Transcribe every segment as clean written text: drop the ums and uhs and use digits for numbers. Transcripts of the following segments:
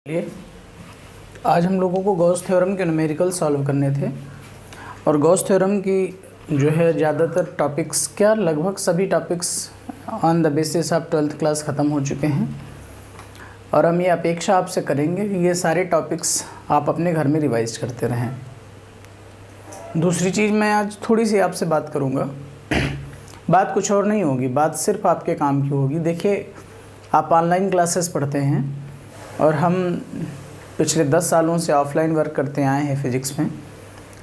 लिए आज हम लोगों को गॉस थ्योरम के न्यूमेरिकल सॉल्व करने थे और गॉस थ्योरम की जो है ज़्यादातर टॉपिक्स लगभग सभी topics on the basis of 12th class ख़त्म हो चुके हैं और हम ये अपेक्षा आपसे करेंगे कि ये सारे टॉपिक्स आप अपने घर में रिवाइज करते रहें। दूसरी चीज़, मैं आज थोड़ी सी आपसे बात करूँगा। बात कुछ और नहीं होगी, बात सिर्फ आपके काम की होगी। देखिए, आप ऑनलाइन क्लासेस पढ़ते हैं और हम पिछले 10 सालों से ऑफलाइन वर्क करते आए हैं फिज़िक्स में।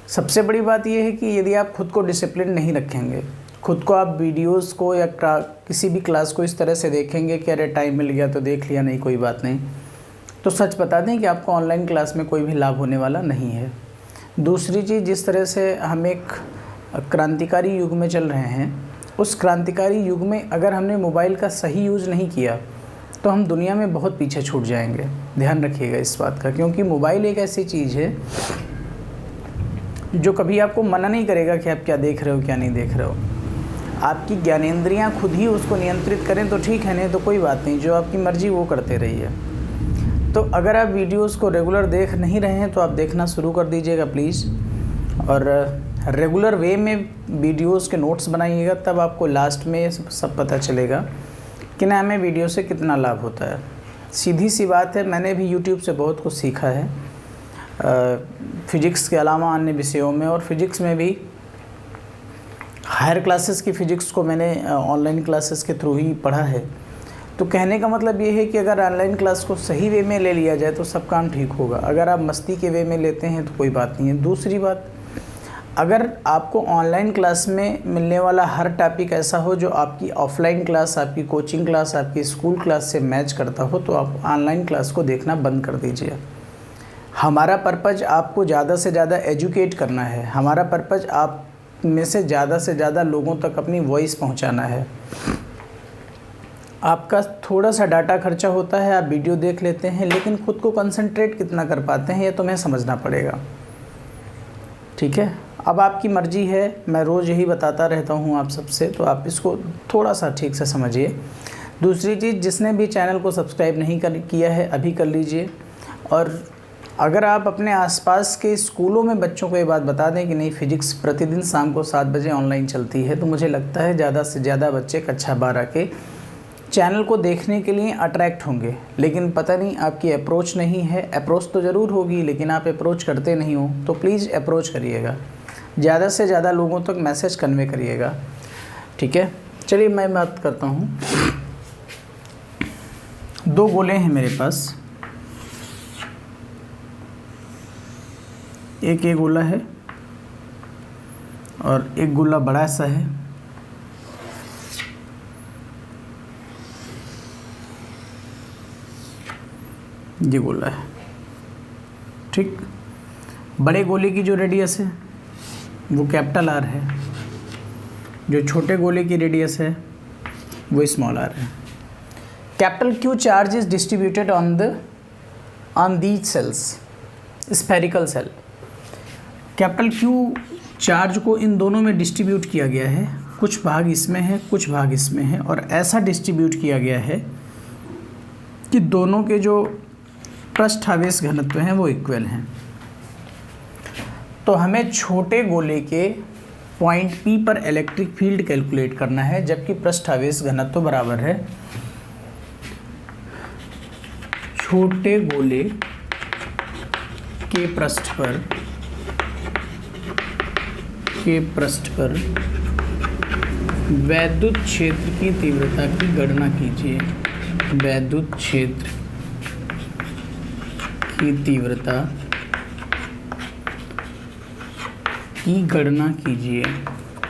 सबसे बड़ी बात यह है कि यदि आप खुद को डिसिप्लिन नहीं रखेंगे, खुद को आप वीडियोस को या किसी भी क्लास को इस तरह से देखेंगे कि अरे टाइम मिल गया तो देख लिया, नहीं कोई बात नहीं, तो सच बता दें कि आपको ऑनलाइन क्लास में कोई भी लाभ होने वाला नहीं है। दूसरी चीज़, जिस तरह से हम एक क्रांतिकारी युग में चल रहे हैं, उस क्रांतिकारी युग में अगर हमने मोबाइल का सही यूज़ नहीं किया तो हम दुनिया में बहुत पीछे छूट जाएंगे। ध्यान रखिएगा इस बात का, क्योंकि मोबाइल एक ऐसी चीज़ है जो कभी आपको मना नहीं करेगा कि आप क्या देख रहे हो क्या नहीं देख रहे हो। आपकी ज्ञानेंद्रियां खुद ही उसको नियंत्रित करें तो ठीक है, नहीं तो कोई बात नहीं, जो आपकी मर्ज़ी वो करते रहिए। तो अगर आप वीडियोस को रेगुलर देख नहीं रहे हैं तो आप देखना शुरू कर दीजिएगा प्लीज़, और रेगुलर वे में वीडियोस के नोट्स बनाइएगा, तब आपको लास्ट में सब पता चलेगा कि ना हमें वीडियो से कितना लाभ होता है। सीधी सी बात है, मैंने भी यूट्यूब से बहुत कुछ सीखा है फ़िज़िक्स के अलावा अन्य विषयों में, और फिज़िक्स में भी हायर क्लासेस की फ़िज़िक्स को मैंने ऑनलाइन क्लासेस के थ्रू ही पढ़ा है। तो कहने का मतलब ये है कि अगर ऑनलाइन क्लास को सही वे में ले लिया जाए तो सब काम ठीक होगा। अगर आप मस्ती के वे में लेते हैं तो कोई बात नहीं है। दूसरी बात, अगर आपको ऑनलाइन क्लास में मिलने वाला हर टॉपिक ऐसा हो जो आपकी ऑफलाइन क्लास, आपकी कोचिंग क्लास, आपकी स्कूल क्लास से मैच करता हो, तो आप ऑनलाइन क्लास को देखना बंद कर दीजिए। हमारा पर्पज़ आपको ज़्यादा से ज़्यादा एजुकेट करना है। हमारा पर्पज़ आप में से ज़्यादा लोगों तक अपनी वॉइस पहुंचाना है। आपका थोड़ा सा डाटा खर्चा होता है, आप वीडियो देख लेते हैं, लेकिन खुद को कंसंट्रेट कितना कर पाते हैं ये तो हमें समझना पड़ेगा। ठीक है, अब आपकी मर्ज़ी है, मैं रोज़ यही बताता रहता हूँ आप सबसे, तो आप इसको थोड़ा सा ठीक से समझिए। दूसरी चीज़, जिसने भी चैनल को सब्सक्राइब नहीं किया है अभी कर लीजिए। और अगर आप अपने आसपास के स्कूलों में बच्चों को ये बात बता दें कि नहीं, फ़िज़िक्स प्रतिदिन शाम को 7 बजे ऑनलाइन चलती है, तो मुझे लगता है ज़्यादा से ज़्यादा बच्चे कक्षा 12 के चैनल को देखने के लिए अट्रैक्ट होंगे। लेकिन पता नहीं आपकी अप्रोच नहीं है। अप्रोच तो ज़रूर होगी, लेकिन आप अप्रोच करते नहीं हो, तो प्लीज़ अप्रोच करिएगा, ज़्यादा से ज़्यादा लोगों तक मैसेज कन्वे करिएगा। ठीक है, चलिए मैं बात करता हूँ। 2 गोले हैं मेरे पास, एक ये गोला है और एक गोला बड़ा सा है। ये गोला है, ठीक। बड़े गोले की जो रेडियस है वो कैपिटल आर है, जो छोटे गोले की रेडियस है वो स्मॉल आर है। Capital Q charge is distributed on these cells, spherical shell. Capital Q charge को इन दोनों में डिस्ट्रीब्यूट किया गया है, कुछ भाग इसमें है कुछ भाग इसमें है, और ऐसा डिस्ट्रीब्यूट किया गया है कि दोनों के जो पृष्ठावेश घनत्व हैं वो इक्वल हैं। तो हमें छोटे गोले के पॉइंट P पर इलेक्ट्रिक फील्ड कैलकुलेट करना है, जबकि पृष्ठावेश घनत्व बराबर है छोटे गोले के पृष्ठ पर वैद्युत क्षेत्र की तीव्रता की गणना कीजिए। वैद्युत क्षेत्र की तीव्रता की गणना कीजिए।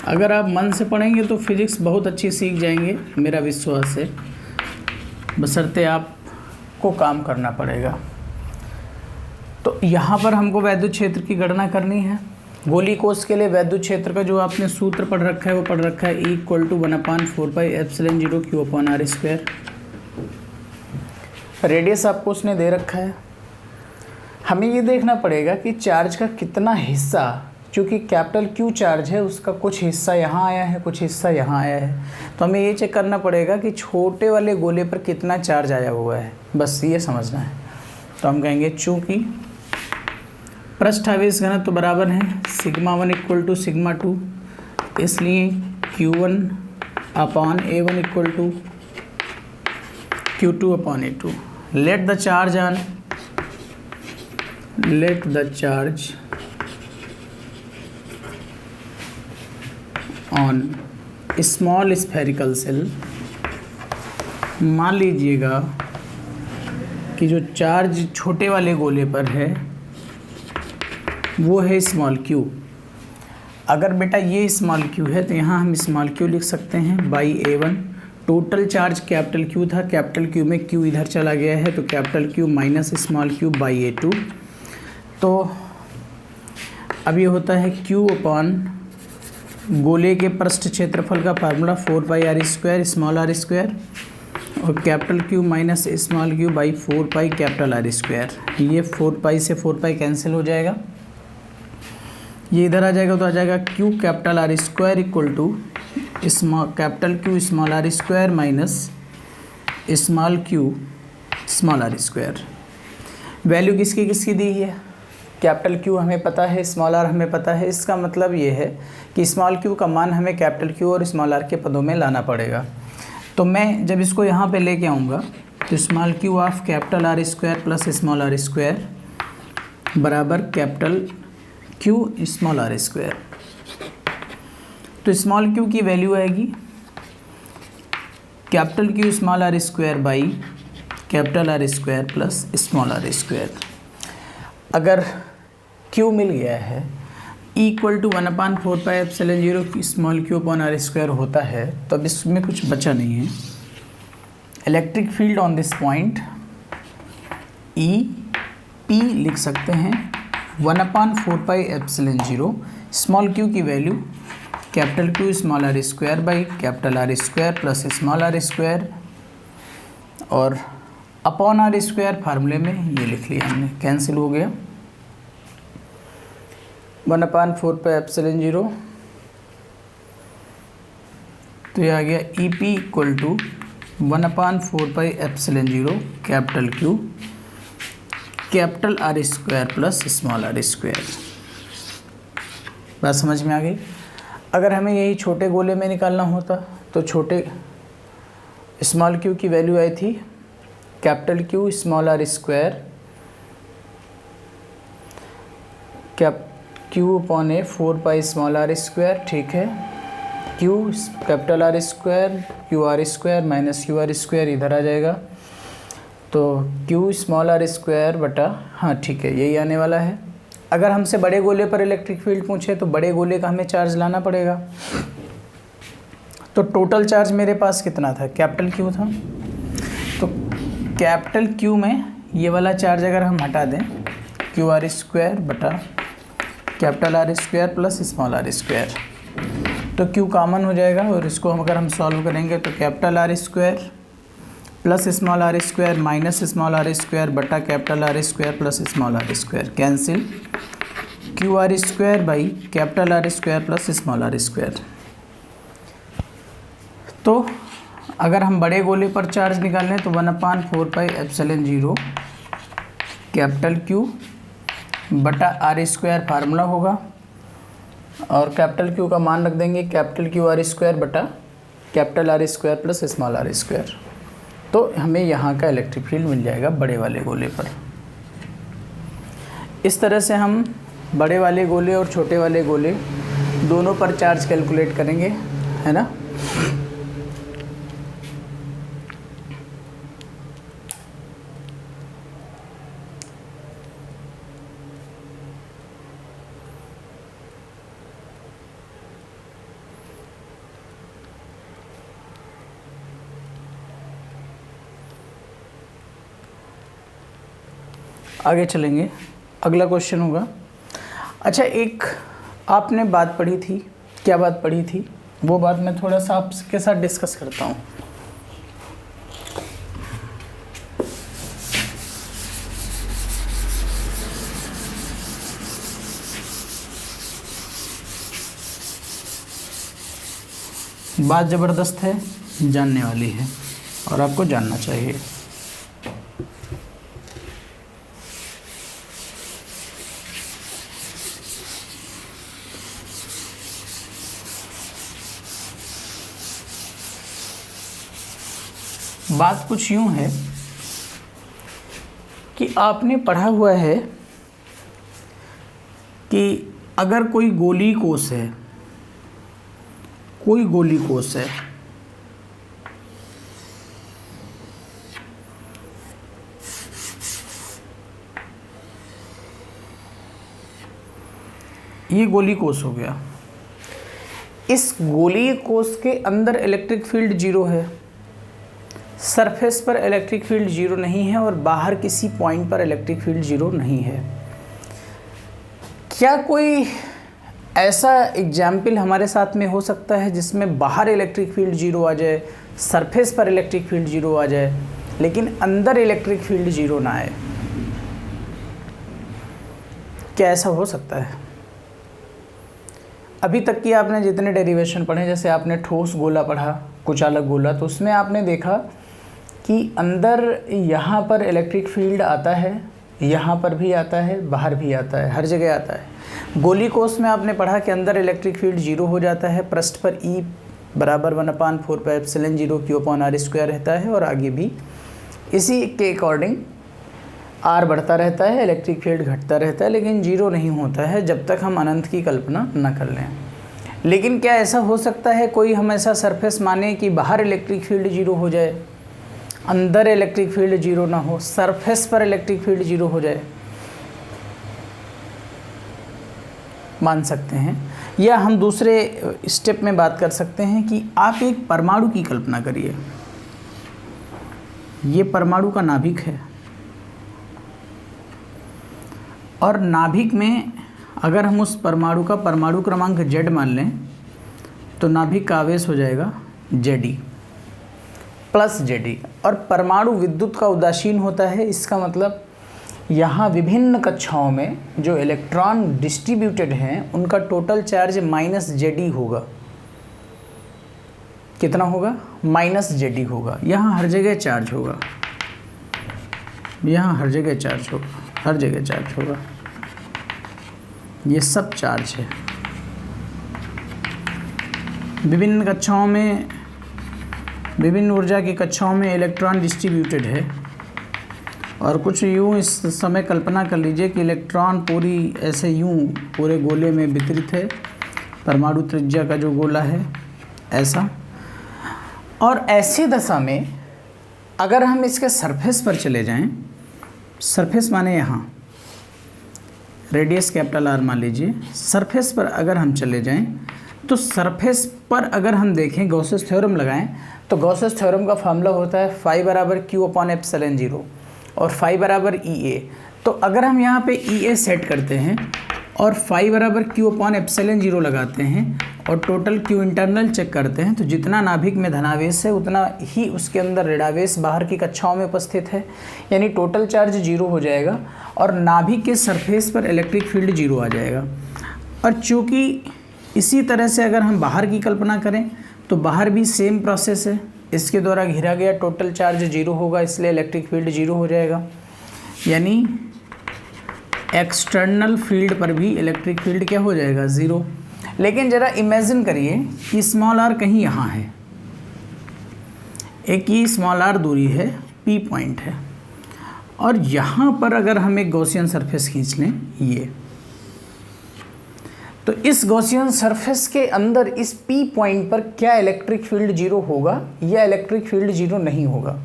अगर आप मन से पढ़ेंगे तो फिज़िक्स बहुत अच्छी सीख जाएंगे, मेरा विश्वास है, बशर्ते आपको काम करना पड़ेगा। तो यहाँ पर हमको वैद्युत क्षेत्र की गणना करनी है। गोली कोष के लिए वैद्युत क्षेत्र का जो आपने सूत्र पढ़ रखा है वो पढ़ रखा है, E = 1/4πε0 Q/r²। रेडियस आपको उसने दे रखा है। हमें ये देखना पड़ेगा कि चार्ज का कितना हिस्सा, चूँकि कैपिटल क्यू चार्ज है उसका कुछ हिस्सा यहाँ आया है कुछ हिस्सा यहाँ आया है, तो हमें ये चेक करना पड़ेगा कि छोटे वाले गोले पर कितना चार्ज आया हुआ है, बस ये समझना है। तो हम कहेंगे चूँकि पृष्ठावेश घनत्व बराबर है सिग्मा 1 इक्वल टू सिग्मा 2, इसलिए Q1 upon A1 equal to Q2 upon A2। Let the charge on small spherical shell. मान लीजिएगा कि जो चार्ज छोटे वाले गोले पर है वो है स्मॉल q। अगर बेटा ये स्मॉल q है तो यहाँ हम स्मॉल q लिख सकते हैं by A1। Total charge capital Q था, कैपिटल Q में Q इधर चला गया है तो capital Q minus small q by A2। तो अब ये होता है Q अपॉन गोले के पृष्ठ क्षेत्रफल का फार्मूला 4πr² स्मॉल r² और capital Q minus small q by 4π capital R²। ये 4π से 4π कैंसिल हो जाएगा, ये इधर आ जाएगा तो आ जाएगा Q capital R² equal to capital Q small r² minus small q small r²। Value किसकी किसकी दी है? कैपिटल Q हमें पता है, स्मॉल r हमें पता है। इसका मतलब ये है कि स्मॉल q का मान हमें कैपिटल Q और स्मॉल r के पदों में लाना पड़ेगा। तो मैं जब इसको यहाँ पे लेके आऊँगा तो small q of capital R² plus small r² बराबर कैपिटल Q स्मॉल r²। तो स्मॉल q की वैल्यू आएगी capital Q small r² by capital R² plus small r²। अगर q मिल गया है equal to 1/4πε0 small q upon r² होता है, तो अब इसमें कुछ बचा नहीं है। Electric field on this point EP लिख सकते हैं 1/4πε0 स्मॉल q की value capital Q small r² by capital R² plus small r², और अपॉन R² फार्मूले में ये लिख लिया हमने, कैंसिल हो गया। 1/4πε0 तो ये आ गया EP इक्वल टू 1/4πε0 कैपिटल Q capital R² plus small r²। बात समझ में आ गई? अगर हमें यही छोटे गोले में निकालना होता तो छोटे स्मॉल q की वैल्यू आई थी capital Q small r² Q upon A 4π small r², ठीक है। Q capital R² Q r² minus Q r² इधर आ जाएगा तो Q स्मॉल r² बटा, हाँ ठीक है, यही आने वाला है। अगर हमसे बड़े गोले पर इलेक्ट्रिक फील्ड पूछे तो बड़े गोले का हमें चार्ज लाना पड़ेगा। तो टोटल चार्ज मेरे पास कितना था? कैपिटल Q था। तो कैपिटल Q में ये वाला चार्ज अगर हम हटा दें Q r² बटा capital R² plus small r², तो Q कॉमन हो जाएगा और इसको अगर हम सॉल्व करेंगे तो capital R² plus small r² minus small r² बटा capital R² plus small r² cancel, Q r² by capital R² plus small r²। तो अगर हम बड़े गोले पर चार्ज निकालें तो 1/4πε0 कैपिटल Q बटा R² फार्मूला होगा और कैपिटल Q का मान रख देंगे कैपिटल Q r² बटा capital R² plus small r²। तो हमें यहाँ का इलेक्ट्रिक फील्ड मिल जाएगा बड़े वाले गोले पर। इस तरह से हम बड़े वाले गोले और छोटे वाले गोले दोनों पर चार्ज कैलकुलेट करेंगे, है ना। आगे चलेंगे, अगला क्वेश्चन होगा। अच्छा, एक आपने बात पढ़ी थी, क्या बात पढ़ी थी वो बात मैं थोड़ा सा आपके साथ डिस्कस करता हूँ। बात ज़बरदस्त है, जानने वाली है और आपको जानना चाहिए। बात कुछ यूँ है कि आपने पढ़ा हुआ है कि अगर कोई गोली कोष है, कोई गोली कोष है, ये गोली कोष हो गया। इस गोली कोष के अंदर इलेक्ट्रिक फील्ड जीरो है, सरफेस पर इलेक्ट्रिक फील्ड जीरो नहीं है और बाहर किसी पॉइंट पर इलेक्ट्रिक फील्ड जीरो नहीं है। क्या कोई ऐसा एग्जाम्पल हमारे साथ में हो सकता है जिसमें बाहर इलेक्ट्रिक फील्ड जीरो आ जाए, सरफेस पर इलेक्ट्रिक फील्ड जीरो आ जाए, लेकिन अंदर इलेक्ट्रिक फील्ड जीरो ना आए? क्या ऐसा हो सकता है? अभी तक की आपने जितने डेरिवेशन पढ़े, जैसे आपने ठोस गोला पढ़ा, कुचालक गोला, तो उसमें आपने देखा कि अंदर यहाँ पर इलेक्ट्रिक फील्ड आता है, यहाँ पर भी आता है, बाहर भी आता है, हर जगह आता है। गोली कोष में आपने पढ़ा कि अंदर इलेक्ट्रिक फील्ड जीरो हो जाता है, पृष्ठ पर E बराबर 1/4πε0 Q/r² रहता है और आगे भी इसी के अकॉर्डिंग R बढ़ता रहता है, इलेक्ट्रिक फील्ड घटता रहता है, लेकिन जीरो नहीं होता है जब तक हम अनंत की कल्पना न कर लें। लेकिन क्या ऐसा हो सकता है कोई हम ऐसा सरफेस माने कि बाहर इलेक्ट्रिक फील्ड जीरो हो जाए, अंदर इलेक्ट्रिक फील्ड जीरो ना हो, सरफेस पर इलेक्ट्रिक फील्ड जीरो हो जाए? मान सकते हैं। या हम दूसरे स्टेप में बात कर सकते हैं कि आप एक परमाणु की कल्पना करिए। ये परमाणु का नाभिक है और नाभिक में अगर हम उस परमाणु का परमाणु क्रमांक Z मान लें तो नाभिक का आवेश हो जाएगा Ze प्लस Ze। और परमाणु विद्युत का उदासीन होता है, इसका मतलब यहाँ विभिन्न कक्षाओं में जो इलेक्ट्रॉन डिस्ट्रीब्यूटेड हैं उनका टोटल चार्ज -Ze होगा। कितना होगा? -Ze होगा। यहाँ हर जगह चार्ज होगा, यहाँ हर जगह चार्ज होगा, हर जगह चार्ज होगा। ये सब चार्ज है। विभिन्न कक्षाओं में, विभिन्न ऊर्जा की कक्षाओं में इलेक्ट्रॉन डिस्ट्रीब्यूटेड है। और कुछ यूँ इस समय कल्पना कर लीजिए कि इलेक्ट्रॉन पूरी ऐसे यूँ पूरे गोले में वितरित है, परमाणु त्रिज्या का जो गोला है ऐसा। और ऐसी दशा में अगर हम इसके सरफेस पर चले जाएं, सरफेस माने यहाँ रेडियस R मान लीजिए, सरफेस पर अगर हम चले जाएं तो सरफेस पर अगर हम देखें, गॉसेस थ्योरम लगाएं तो गॉसेस थ्योरम का फॉर्मूला होता है phi बराबर Q/ε0 और phi बराबर EA। तो अगर हम यहाँ पे EA सेट करते हैं और phi बराबर Q/ε0 लगाते हैं और टोटल Q इंटरनल चेक करते हैं तो जितना नाभिक में धनावेश है उतना ही उसके अंदर ऋणावेश बाहर की कक्षाओं में उपस्थित है, यानी टोटल चार्ज जीरो हो जाएगा और नाभिक के सरफेस पर इलेक्ट्रिक फील्ड जीरो आ जाएगा। और चूँकि इसी तरह से अगर हम बाहर की कल्पना करें तो बाहर भी सेम प्रोसेस है, इसके द्वारा घिरा गया टोटल चार्ज जीरो होगा, इसलिए इलेक्ट्रिक फील्ड जीरो हो जाएगा। यानी एक्सटर्नल फील्ड पर भी इलेक्ट्रिक फील्ड क्या हो जाएगा? ज़ीरो। लेकिन ज़रा इमेजिन करिए कि स्मॉल r कहीं यहाँ है, एक ही स्मॉल r दूरी है, P पॉइंट है, और यहाँ पर अगर हम एक गॉसियन सरफेस खींच लें ये, तो इस गॉसियन सरफेस के अंदर इस P पॉइंट पर क्या इलेक्ट्रिक फील्ड जीरो होगा या इलेक्ट्रिक फील्ड जीरो नहीं होगा?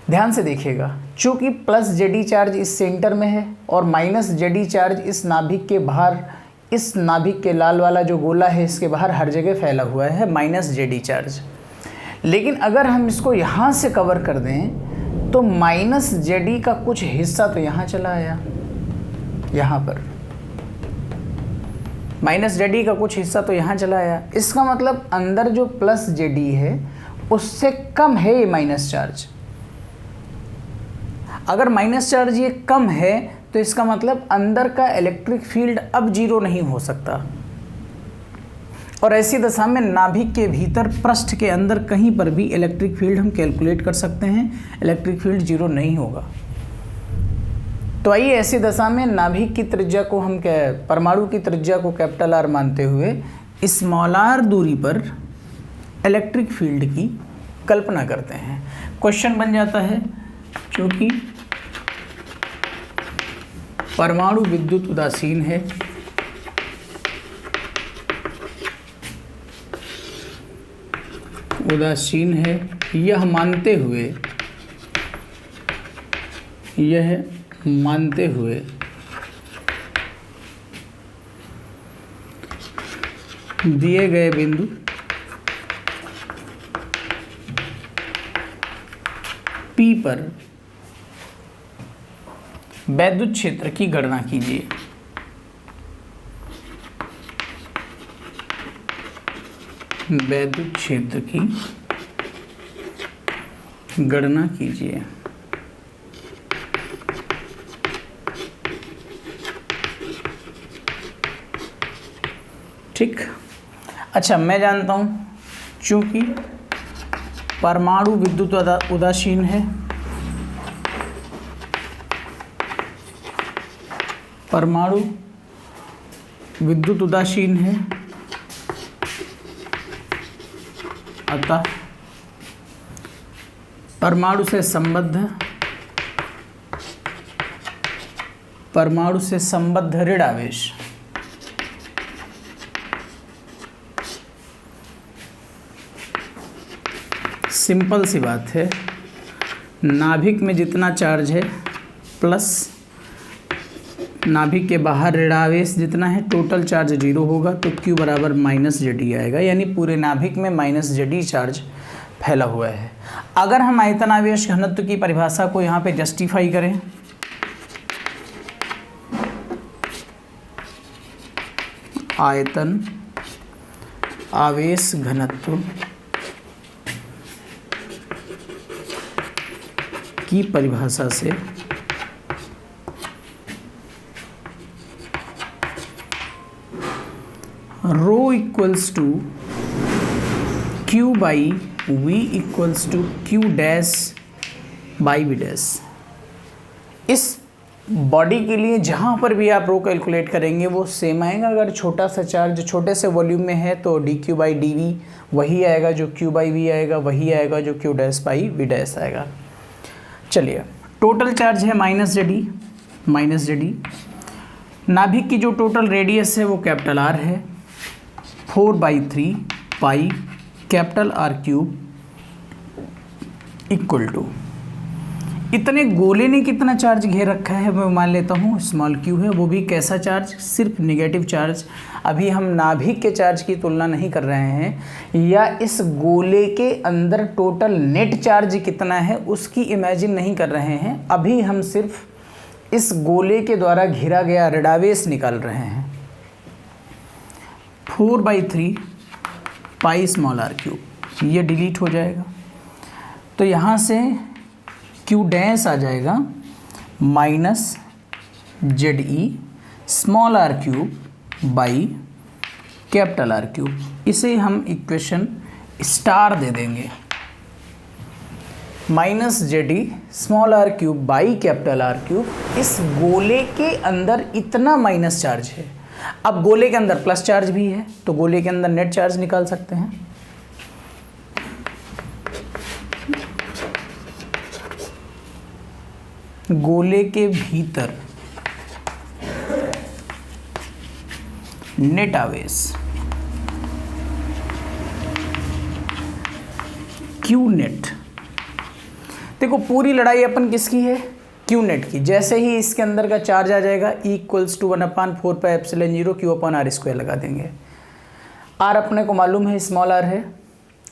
ध्यान से देखिएगा, चूँकि +Ze चार्ज इस सेंटर में है और -Ze चार्ज इस नाभिक के बाहर, इस नाभिक के लाल वाला जो गोला है इसके बाहर हर जगह फैला हुआ है -Ze चार्ज। लेकिन अगर हम इसको यहाँ से कवर कर दें तो -Ze का कुछ हिस्सा तो यहाँ चला आया, यहाँ पर -Ze का कुछ हिस्सा तो यहाँ चला आया। इसका मतलब अंदर जो +Ze है उससे कम है ये माइनस चार्ज। अगर माइनस चार्ज ये कम है तो इसका मतलब अंदर का इलेक्ट्रिक फील्ड अब जीरो नहीं हो सकता। और ऐसी दशा में नाभिक के भीतर पृष्ठ के अंदर कहीं पर भी इलेक्ट्रिक फील्ड हम कैलकुलेट कर सकते हैं, इलेक्ट्रिक फील्ड जीरो नहीं होगा। तो आइए ऐसी दशा में नाभिक की त्रिज्या को हम परमाणु की त्रिज्या को R मानते हुए स्मॉल r दूरी पर इलेक्ट्रिक फील्ड की कल्पना करते हैं। क्वेश्चन बन जाता है क्योंकि परमाणु विद्युत उदासीन है, यह मानते हुए दिए गए बिंदु P पर वैद्युत क्षेत्र की गणना कीजिए। वैद्युत क्षेत्र की गणना कीजिए। ठीक। अच्छा, मैं जानता हूं चूंकि परमाणु विद्युत उदासीन है, परमाणु विद्युत उदासीन है, अतः परमाणु से संबद्ध ऋण आवेश सिंपल सी बात है, नाभिक में जितना चार्ज है प्लस नाभिक के बाहर ऋणावेश जितना है, टोटल चार्ज 0 होगा तो Q बराबर -Zd आएगा, यानी पूरे नाभिक में -Zd चार्ज फैला हुआ है। अगर हम आयतनावेश घनत्व की परिभाषा को यहाँ पे जस्टिफाई करें, आयतन आवेश घनत्व की परिभाषा से rho equals to Q by V equals to Q dash by V dash. इस बॉडी के लिए जहाँ पर भी आप रो कैलकुलेट करेंगे वो सेम आएगा। अगर छोटा सा चार्ज छोटे से वॉल्यूम में है तो dQ बाई dV वही आएगा जो Q बाई V आएगा, वही आएगा जो Q dash by V dash आएगा। चलिए, टोटल चार्ज है -Zd। नाभिक की जो टोटल रेडियस है वो कैपिटल R है, 4/3 pi capital R cube equal to, इतने गोले ने कितना चार्ज घेर रखा है मैं मान लेता हूँ स्मॉल q है, वो भी कैसा चार्ज, सिर्फ नेगेटिव चार्ज। अभी हम नाभिक के चार्ज की तुलना नहीं कर रहे हैं या इस गोले के अंदर टोटल नेट चार्ज कितना है उसकी इमेजिन नहीं कर रहे हैं, अभी हम सिर्फ इस गोले के द्वारा घेरा गया ऋणावेश निकाल रहे हैं। 4/3 पाई स्मॉल r क्यूब, ये डिलीट हो जाएगा तो यहाँ से Q डैश आ जाएगा -Ze small r cube by capital R cube. इसे हम इक्वेशन स्टार दे देंगे, -Ze small r cube by capital R cube. इस गोले के अंदर इतना माइनस चार्ज है, अब गोले के अंदर प्लस चार्ज भी है तो गोले के अंदर नेट चार्ज निकाल सकते हैं। गोले के भीतर नेट आवेश Q नेट, देखो पूरी लड़ाई अपन किसकी है, Q नेट की। जैसे ही इसके अंदर का चार्ज आ जाएगा E इक्वल्स टू 1/4πε0 Q/r² लगा देंगे। R अपने को मालूम है स्मॉल r है,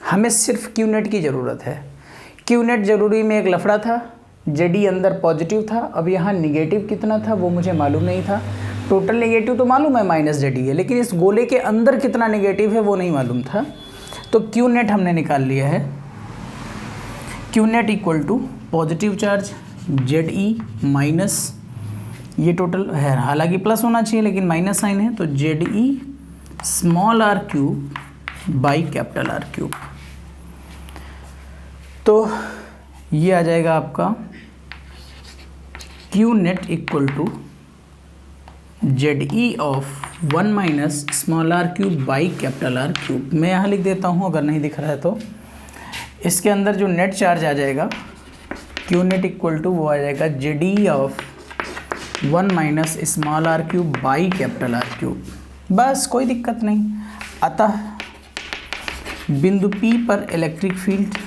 हमें सिर्फ Q नेट की ज़रूरत है। Q नेट जरूरी में एक लफड़ा था, Zd अंदर पॉजिटिव था, अब यहाँ निगेटिव कितना था वो मुझे मालूम नहीं था। टोटल नेगेटिव तो मालूम है -Zd है, लेकिन इस गोले के अंदर कितना नेगेटिव है वो नहीं मालूम था, तो Q नेट हमने निकाल लिया है। Q net equal to positive charge Ze minus, ये टोटल है, हालांकि प्लस होना चाहिए लेकिन माइनस साइन है, तो Ze small r cube by capital R cube. तो ये आ जाएगा आपका Q net equal to Ze of 1 minus small r cube by capital R cube. मैं यहाँ लिख देता हूँ अगर नहीं दिख रहा है तो, इसके अंदर जो नेट चार्ज आ जाएगा क्यू नेट इक्वल टू वो आ जाएगा Z e of 1 minus small are cube by capital R cube. बस कोई दिक्कत नहीं। अतः बिंदु P पर इलेक्ट्रिक फील्ड,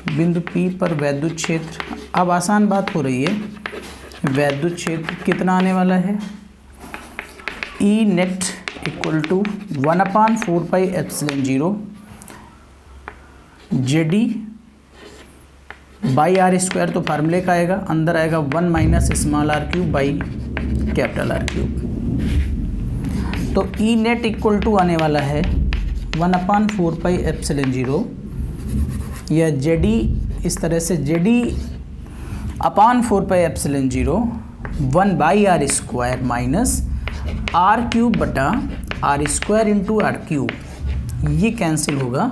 बिंदु P पर वैद्युत क्षेत्र, अब आसान बात हो रही है, वैद्युत क्षेत्र कितना आने वाला है, E net equal to 1/4 pi epsilon 0 Z e by R square, तो फार्मूले का आएगा, अंदर आएगा 1 minus small are cube by capital R cube. तो ई नेट इक्वल टू आने वाला है 1/4 पाई एप्सिलॉन 0 या जेडी, इस तरह से Z e upon 4 pi epsilon 0 1 by R square minus R cube बटा R square into R cube, ये कैंसिल होगा।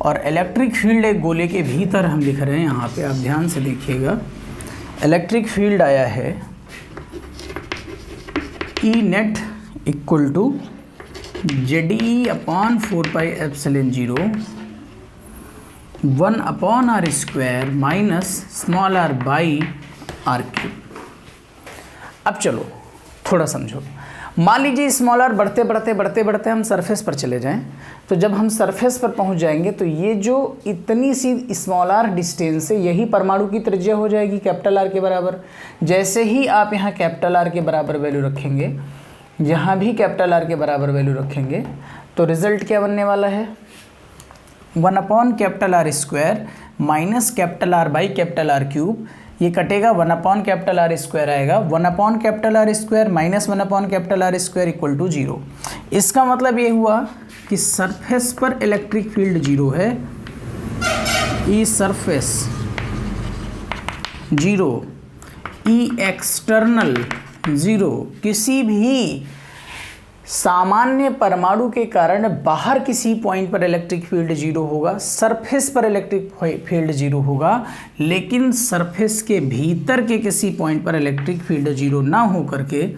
और इलेक्ट्रिक फील्ड एक गोले के भीतर हम लिख रहे हैं, यहाँ पे आप ध्यान से देखिएगा, इलेक्ट्रिक फील्ड आया है E net equal to Z e upon 4 pi epsilon 0 1 upon R square minus small R by R cube. अब चलो थोड़ा समझो, मान लीजिए स्मॉल आर बढ़ते बढ़ते बढ़ते बढ़ते हम सरफेस पर चले जाएं, तो जब हम सरफेस पर पहुंच जाएंगे तो ये जो इतनी सी स्मॉल आर डिस्टेंस है, यही परमाणु की त्रिज्या हो जाएगी कैपिटल आर के बराबर। जैसे ही आप यहाँ कैपिटल आर के बराबर वैल्यू रखेंगे, यहाँ भी कैपिटल आर के बराबर वैल्यू रखेंगे, तो रिजल्ट क्या बनने वाला है, 1 upon capital R square minus capital R by capital R cube, ये कटेगा 1 अपॉन कैपिटल आर स्क्वायर आएगा, 1 upon capital R square minus 1 upon capital R square equal to 0। इसका मतलब ये हुआ कि सरफेस पर इलेक्ट्रिक फील्ड 0 है, ई सरफेस 0, ई एक्सटर्नल 0, किसी भी सामान्य परमाणु के कारण बाहर किसी पॉइंट पर इलेक्ट्रिक फील्ड 0 होगा, सरफेस पर इलेक्ट्रिक फील्ड 0 होगा, लेकिन सरफेस के भीतर के किसी पॉइंट पर इलेक्ट्रिक फील्ड 0 ना हो करके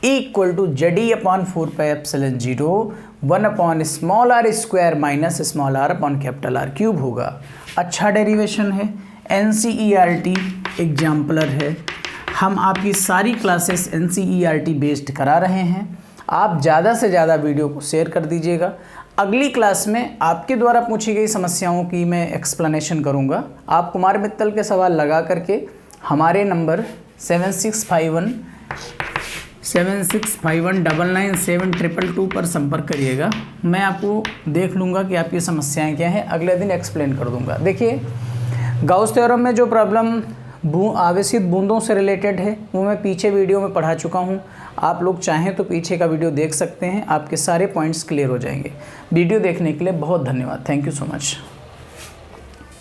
equal to Z e upon 4 pi epsilon 0 1 upon small r square minus small r upon capital R cube होगा। अच्छा डेरिवेशन है, NCERT एग्जाम्पलर है, हम आपकी सारी क्लासेस NCERT बेस्ड करा रहे हैं। आप ज़्यादा से ज़्यादा वीडियो को शेयर कर दीजिएगा। अगली क्लास में आपके द्वारा पूछी गई समस्याओं की मैं एक्सप्लेनेशन करूंगा। आप कुमार मित्तल के सवाल लगा करके हमारे नंबर 7651999722 पर संपर्क करिएगा। मैं आपको देख लूँगा कि आपकी समस्याएं क्या हैं, अगले दिन एक्सप्लेन कर दूँगा। देखिए, गाउस थ्योरम में जो प्रॉब्लम आवेशित बूंदों से रिलेटेड है वो मैं पीछे वीडियो में पढ़ा चुका हूँ। आप लोग चाहें तो पीछे का वीडियो देख सकते हैं, आपके सारे पॉइंट्स क्लियर हो जाएंगे। वीडियो देखने के लिए बहुत धन्यवाद। Thank you so much.